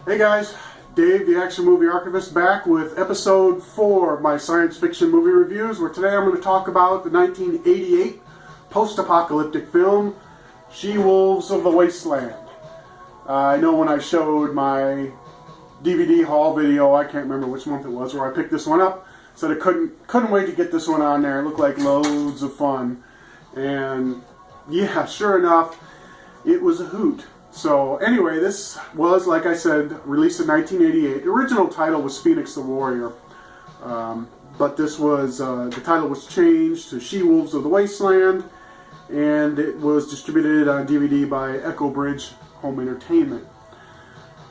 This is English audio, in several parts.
Hey guys, Dave, the Action Movie Archivist, back with episode 4 of my science fiction movie reviews, where today I'm going to talk about the 1988 post-apocalyptic film, She-Wolves of the Wasteland. I know when I showed my DVD haul video, I can't remember which month it was, where I picked this one up, said I couldn't wait to get this one on there. It looked like loads of fun. And yeah, sure enough, it was a hoot. So anyway, this was, like I said, released in 1988. The original title was Phoenix the Warrior, but this was the title was changed to She-Wolves of the Wasteland, and it was distributed on DVD by Echo Bridge Home Entertainment.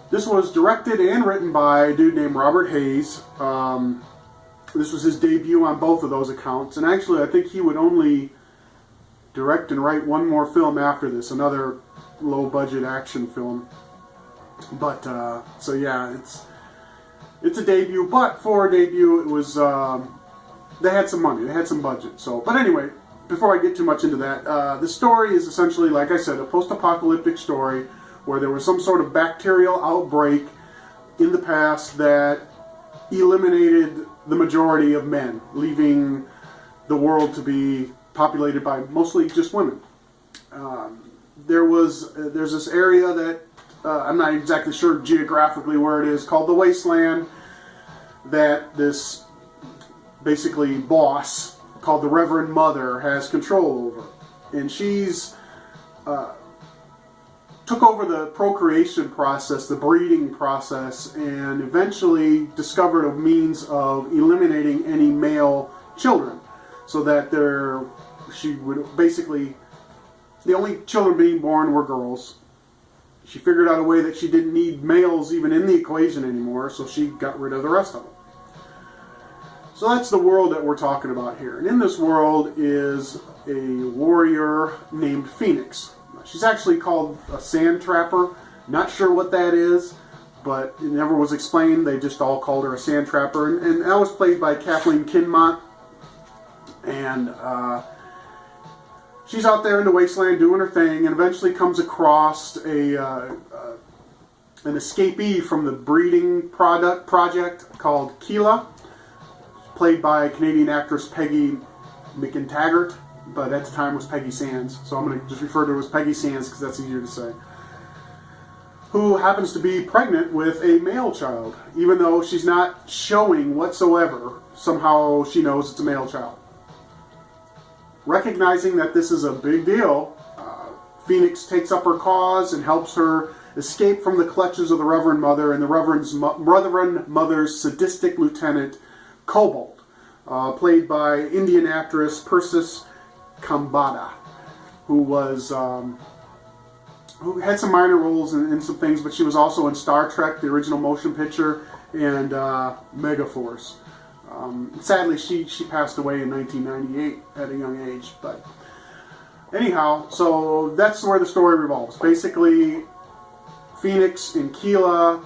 This was directed and written by a dude named Robert Hayes. This was his debut on both of those accounts, and actually I think he would only direct and write one more film after this, another low-budget action film. But so yeah, it's a debut. But for a debut, it was they had some money, they had some budget. So, but anyway, before I get too much into that, the story is essentially, like I said, a post-apocalyptic story where there was some sort of bacterial outbreak in the past that eliminated the majority of men, leaving the world to be populated by mostly just women. There's this area that I'm not exactly sure geographically where it is, called the Wasteland, that this basically boss called the Reverend Mother has control over, and she's took over the procreation process, the breeding process, and eventually discovered a means of eliminating any male children, so that she would basically, the only children being born were girls. She figured out a way that she didn't need males even in the equation anymore, so she got rid of the rest of them. So that's the world that we're talking about here. And in this world is a warrior named Phoenix. She's actually called a sand trapper. Not sure what that is, but it never was explained. They just all called her a sand trapper. And that was played by Kathleen Kinmont. And she's out there in the wasteland doing her thing, and eventually comes across an escapee from the breeding project called Keela, played by Canadian actress Peggy McIntaggart, but at the time was Peggy Sands, so I'm going to just refer to her as Peggy Sands because that's easier to say, who happens to be pregnant with a male child, even though she's not showing whatsoever. Somehow she knows it's a male child. Recognizing that this is a big deal, Phoenix takes up her cause and helps her escape from the clutches of the Reverend Mother and the Reverend Mother's sadistic lieutenant, Cobalt, played by Indian actress Persis, Khambatta, who had some minor roles in some things, but she was also in Star Trek, the original motion picture, and Megaforce. Sadly, she passed away in 1998 at a young age. But anyhow, so that's where the story revolves. Basically, Phoenix and Keela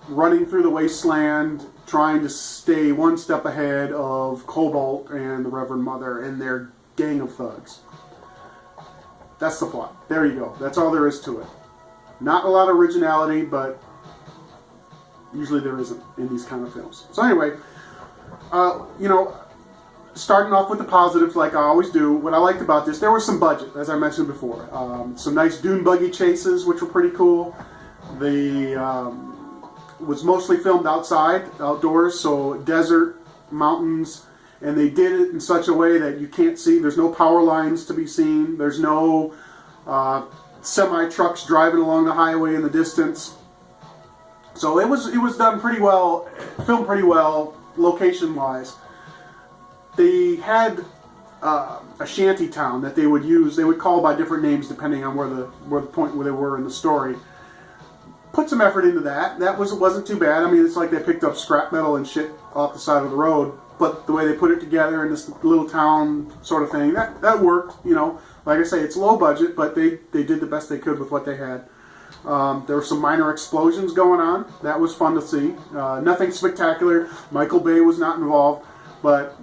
running through the wasteland, trying to stay one step ahead of Cobalt and the Reverend Mother and their gang of thugs. That's the plot. There you go. That's all there is to it. Not a lot of originality, but usually there isn't in these kind of films. So anyway, starting off with the positives like I always do, what I liked about this, there was some budget, as I mentioned before. Some nice dune buggy chases, which were pretty cool. Was mostly filmed outdoors, so desert, mountains, and they did it in such a way that you can't see. There's no power lines to be seen. There's no semi-trucks driving along the highway in the distance. So it was done pretty well, filmed pretty well, location-wise. They had a shanty town that they would use. They would call by different names depending on where the point where they were in the story. Put some effort into that. That wasn't too bad. I mean, it's like they picked up scrap metal and shit off the side of the road, but the way they put it together in this little town sort of thing, that worked. Like I say, it's low budget, but they did the best they could with what they had. There were some minor explosions going on. That was fun to see. Nothing spectacular. Michael Bay was not involved, but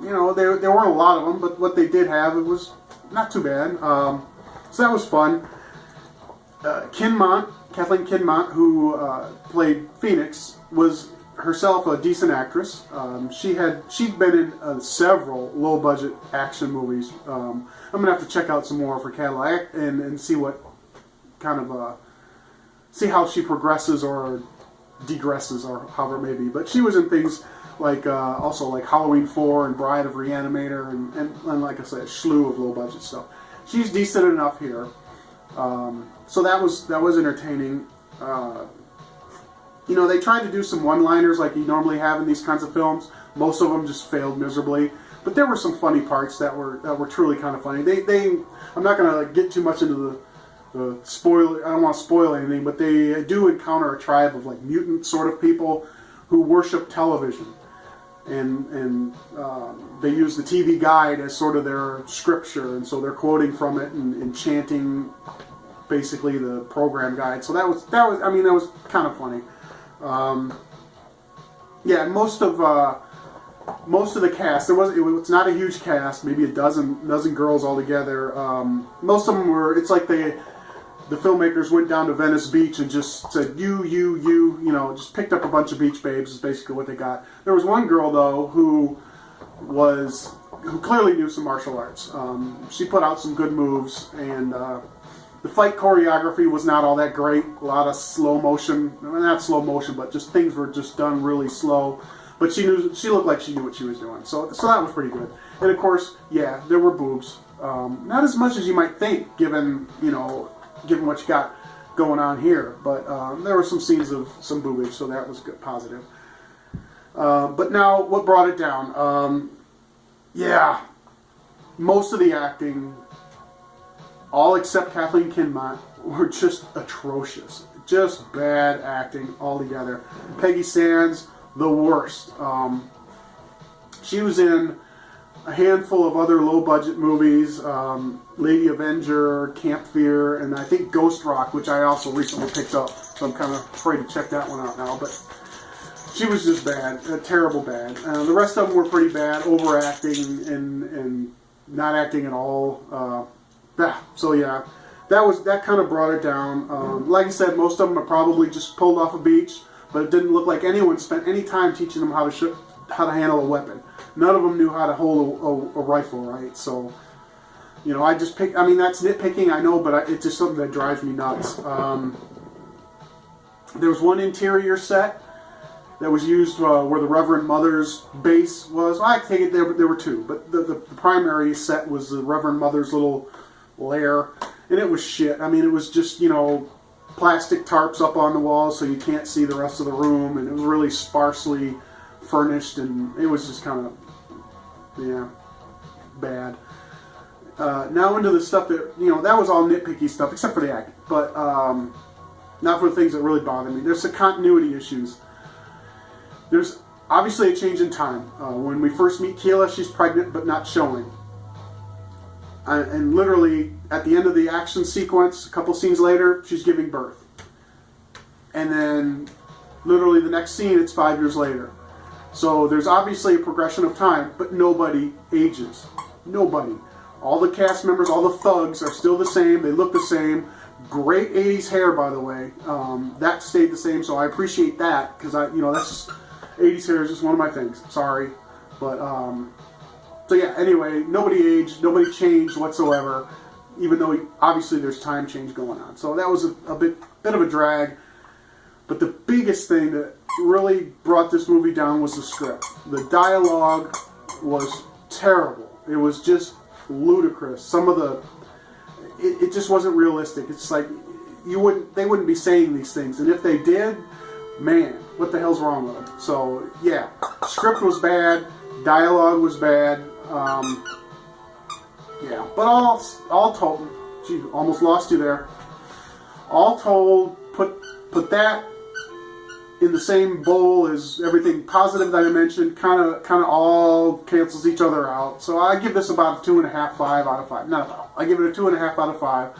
there weren't a lot of them. But what they did have, it was not too bad. So that was fun. Kinmont Kathleen Kinmont, who played Phoenix, was herself a decent actress. She'd been in several low-budget action movies. I'm gonna have to check out some more for Cadillac and see what kind of see how she progresses or degresses or however it may be. But she was in things like also like Halloween 4 and Bride of Reanimator and like I said, a slew of low-budget stuff. She's decent enough here. So that was entertaining. You know, they tried to do some one-liners like you normally have in these kinds of films. Most of them just failed miserably, but there were some funny parts that were truly kind of funny. I'm not going to like, get too much into the spoil. I don't want to spoil anything, but they do encounter a tribe of like mutant sort of people who worship television, and they use the TV guide as sort of their scripture, and so they're quoting from it and chanting basically the program guide. So that was kind of funny. Yeah, most of the cast, it's not a huge cast, maybe a dozen girls altogether. Most of them were, it's like the filmmakers went down to Venice Beach and just said, you know, just picked up a bunch of beach babes is basically what they got. There was one girl though who clearly knew some martial arts. She put out some good moves, and the fight choreography was not all that great. A lot of slow motion, not slow motion, but just things were just done really slow. But she looked like she knew what she was doing. So that was pretty good. And of course, yeah, there were boobs. Not as much as you might think, given what you got going on here. But there were some scenes of some boobage, so that was good, positive. But now, what brought it down? Yeah, most of the acting, all except Kathleen Kinmont, were just atrocious. Just bad acting altogether. Peggy Sands, the worst. She was in a handful of other low-budget movies, Lady Avenger, Camp Fear, and I think Ghost Rock, which I also recently picked up, so I'm kind of afraid to check that one out now. But she was just bad, terrible bad. The rest of them were pretty bad, overacting and not acting at all. So yeah, that kind of brought it down. Like I said, most of them are probably just pulled off a beach, but it didn't look like anyone spent any time teaching them how to handle a weapon. None of them knew how to hold a rifle, right? So, you know, that's nitpicking, I know, but it's just something that drives me nuts. There was one interior set that was used where the Reverend Mother's base was. Well, I take it there were two, but the primary set was the Reverend Mother's little lair, and it was shit. I mean, it was just, you know, plastic tarps up on the walls so you can't see the rest of the room, and it was really sparsely furnished, and it was just kind of, yeah, bad. Now into the stuff that, you know, that was all nitpicky stuff, except for the acting, but not for the things that really bother me. There's some continuity issues. There's obviously a change in time. When we first meet Keela, she's pregnant but not showing. And literally, at the end of the action sequence, a couple scenes later, she's giving birth. And then, literally the next scene, it's 5 years later. So there's obviously a progression of time, but nobody ages. Nobody. All the cast members, all the thugs are still the same. They look the same. Great 80s hair, by the way. That stayed the same, so I appreciate that, because that's just, 80s hair is just one of my things. Sorry. But, so yeah, anyway, nobody aged, nobody changed whatsoever, even though obviously there's time change going on. So that was a bit of a drag. But the biggest thing that really brought this movie down was the script. The dialogue was terrible. It was just ludicrous. Some of it just wasn't realistic. It's like they wouldn't be saying these things, and if they did, man, what the hell's wrong with them? So yeah, script was bad, dialogue was bad. Yeah, but all told, gee, almost lost you there. All told, put that in the same bowl as everything positive that I mentioned. Kind of all cancels each other out. So I give this about a 2.5, 5 out of 5. Not about. I give it a 2.5 out of 5.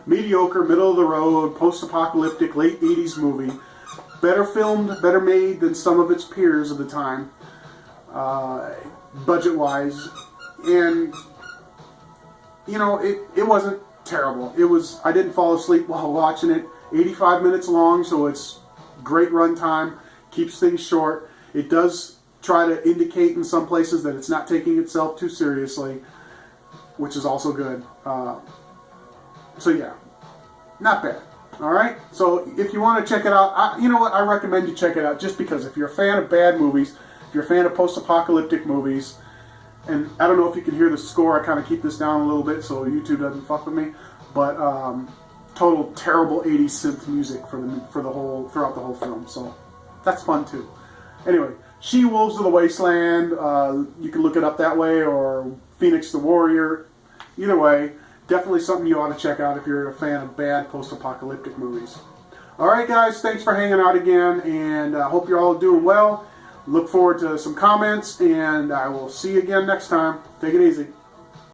Mediocre, middle of the road, post-apocalyptic, late 80s movie. Better filmed, better made than some of its peers of the time, budget-wise. And, you know, it wasn't terrible. I didn't fall asleep while watching it. 85 minutes long, so it's great runtime, keeps things short. It does try to indicate in some places that it's not taking itself too seriously, which is also good. So yeah, not bad. Alright, so if you want to check it out, you know what, I recommend you check it out just because if you're a fan of bad movies, if you're a fan of post-apocalyptic movies, and I don't know if you can hear the score, I kind of keep this down a little bit so YouTube doesn't fuck with me, but total terrible 80s synth music throughout the whole film, so that's fun too. Anyway, She-Wolves of the Wasteland, you can look it up that way, or Phoenix the Warrior, either way. Definitely something you ought to check out if you're a fan of bad post-apocalyptic movies. Alright guys, thanks for hanging out again, and I hope you're all doing well. Look forward to some comments, and I will see you again next time. Take it easy.